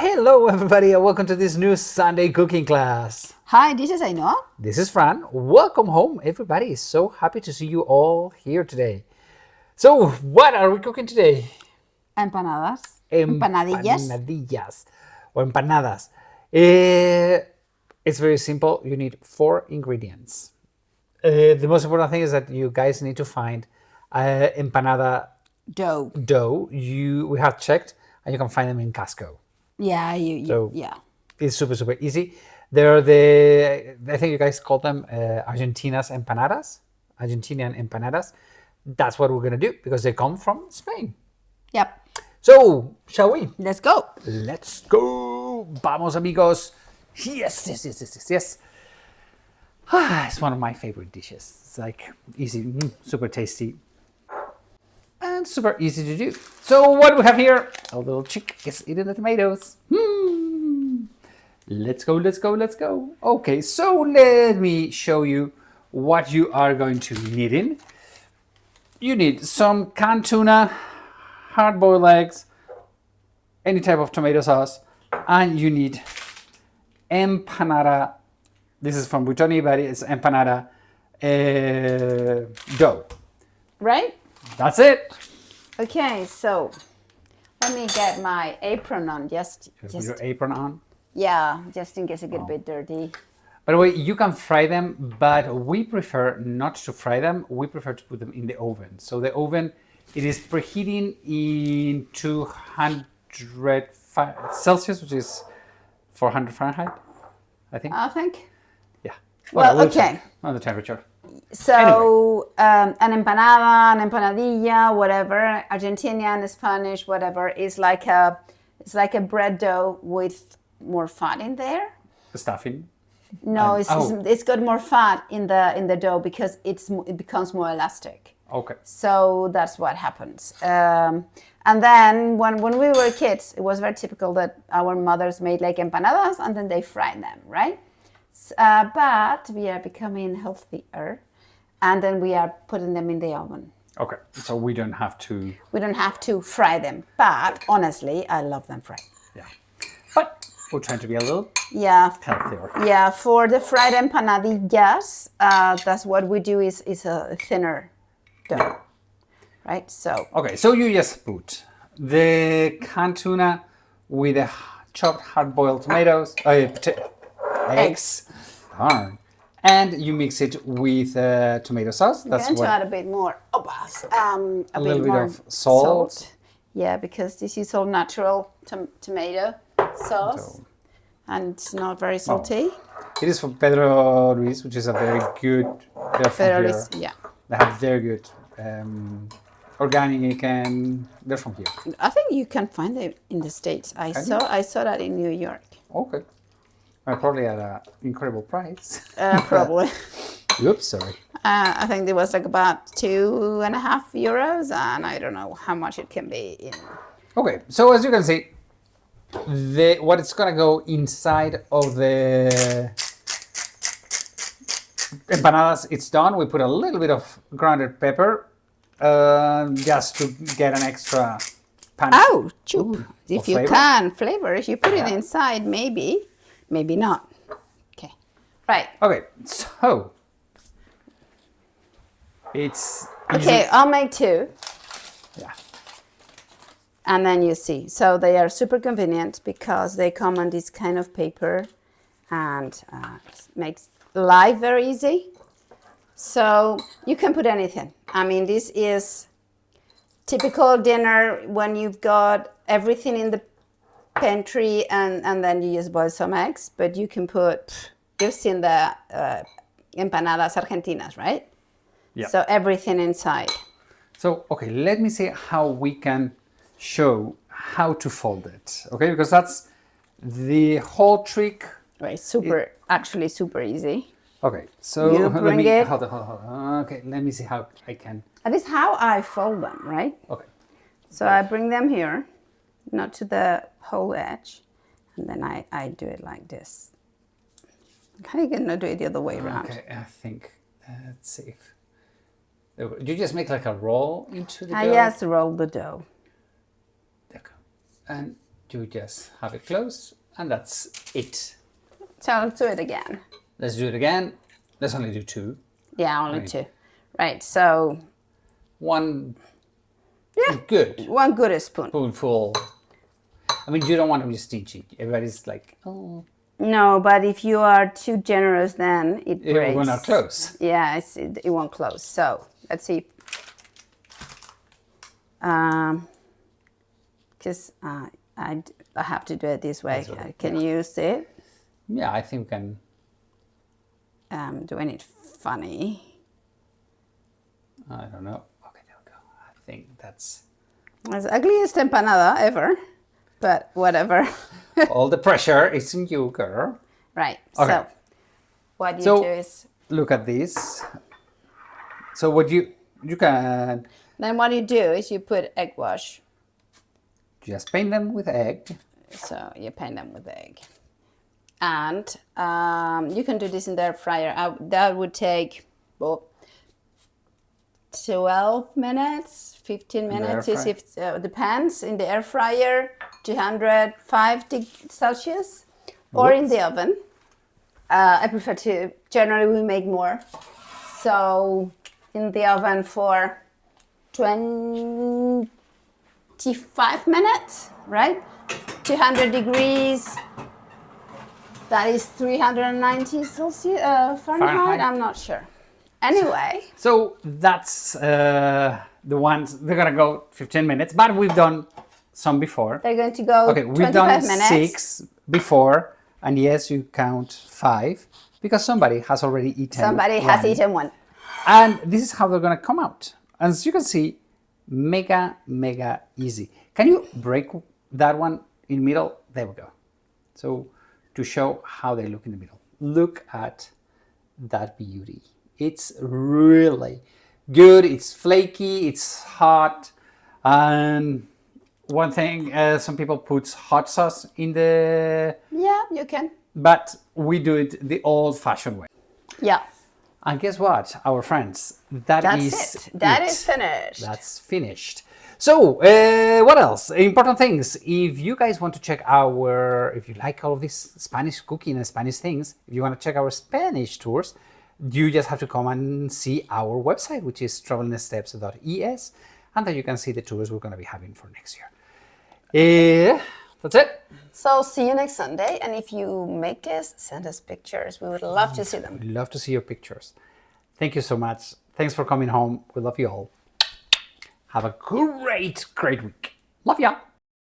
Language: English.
Hello everybody and welcome to this new Sunday cooking class. Hi, this is Ainhoa. This is Fran. Welcome home everybody. So happy to see you all here today. So what are we cooking today? Empanadas. Empanadillas. Empanadillas or empanadas. It's very simple. You need 4 ingredients. The most important thing is that you guys need to find empanada dough. We have checked and you can find them in Costco. Yeah, It's super easy. They're I think you guys call them Argentina's Empanadas, Argentinian Empanadas. That's what we're gonna do because they come from Spain. Yep. So, shall we? Let's go. Let's go. Vamos, amigos. Yes. It's one of my favorite dishes. It's like easy, super tasty, and super easy to do. So what do we have here? A little chick is eating the tomatoes. Let's go. Okay, so let me show you what you are going to be needing. You need some canned tuna, hard-boiled eggs, any type of tomato sauce, and you need empanada. This is from Buitoni, but it's empanada dough. Right? That's it. Okay, so let me get my apron on. Just Put your apron on. Yeah, just in case it gets a bit dirty. By the way, you can fry them, but we prefer not to fry them. We prefer to put them in the oven. So the oven, it is preheating in 200 Celsius, which is 400 Fahrenheit, I think. Yeah. Well, we'll okay. check on the temperature. So an empanada, an empanadilla, whatever, Argentinian, Spanish, whatever, is like a bread dough with more fat in there. The stuffing. No, it's got more fat in the dough because it becomes more elastic. Okay. So that's what happens. And then when we were kids, it was very typical that our mothers made like empanadas and then they fried them, right? But we are becoming healthier, and then we are putting them in the oven. Okay, so we don't have to. We don't have to fry them, but honestly, I love them fried. Yeah, but we're trying to be a little healthier. Yeah, for the fried empanadillas, that's what we do is a thinner dough, right? So okay, so you just put the canned tuna with the chopped hard-boiled tomatoes, eggs, and you mix it with tomato sauce. That's going to add a bit more, a little bit of salt. Yeah, because this is all natural tomato sauce, and it's not very salty. It is from Pedro Ruiz, which is a very good. Pedro Ruiz, yeah. They have very good organic, and they're from here. I think you can find them in the States. I saw that in New York. Okay. Probably at an incredible price. Probably. Oops, sorry. I think it was like about €2.50, and I don't know how much it can be in. Okay, so as you can see, what it's gonna go inside of the empanadas, it's done. We put a little bit of grounded pepper, just to get an extra punch. Oh, choop! If you can flavor, if you put it inside, maybe not. Okay, right. Okay, so it's easy. Okay. I'll make 2. Yeah. And then you see. So they are super convenient because they come on this kind of paper, and it makes life very easy. So you can put anything. I mean, this is typical dinner when you've got everything in the pantry and then you just boil some eggs, but you can put, you've seen the empanadas argentinas, right? Yeah. So everything inside. So, okay, let me see how we can show how to fold it, okay? Because that's the whole trick. Right, actually super easy. Okay, so you bring it. Hold on. Okay, let me see how I can. That is how I fold them, right? Okay. So I bring them here, not to the whole edge, and then I do it like this. How are you gonna do it the other way around? Okay, I think, let's see. You just make like a roll into the dough? Yes, roll the dough. And you just have it closed, and that's it. So let's do it again. Let's do it again. Let's only do 2. Yeah, only 2. Right, so... One Yeah. good One good spoon. spoonful. I mean, you don't want to be stingy. Everybody's like, oh. No, but if you are too generous, then it breaks. It will not close. Yeah, it won't close. So let's see. Because I have to do it this way. I can use it. Yeah, I think we can. Doing it funny. I don't know. Okay, there we go. I think that's It's the ugliest empanada ever, but whatever. all the pressure is in you, girl. Right. Okay. So what you do is look at this. So what you can then what you do is you put egg wash. just paint them with egg. So you paint them with egg. And you can do this in the air fryer. That would take 12 minutes, 15 minutes. Depends. In the air fryer, 205 Celsius, or in the oven. I prefer to, generally we make more. So in the oven for 25 minutes, right? 200 degrees. That is 390 Celsius, Fahrenheit. I'm not sure. Anyway. So that's the ones, they're going to go 15 minutes, but we've done some before. They're going to go okay, we've 25 done minutes. 6 before, and yes, you count 5, because somebody has already eaten Somebody has eaten one. And this is how they're going to come out. As you can see, mega easy. Can you break that one in the middle? There we go. So to show how they look in the middle. Look at that beauty. It's really good. It's flaky, it's hot. And one thing, some people put hot sauce in the... Yeah, you can. But we do it the old-fashioned way. Yeah. And guess what, our friends? That's it. That is finished. That's finished. So, what else? Important things. If you guys want to check if you like all of this Spanish cooking and Spanish things, if you want to check our Spanish tours, you just have to come and see our website, which is travelingsteps.es, and then you can see the tours we're going to be having for next year. That's it. So see you next Sunday, and if you make this, send us pictures. We would love to see them. We'd love to see your pictures. Thank you so much. Thanks for coming home. We love you all. Have a great week. Love ya.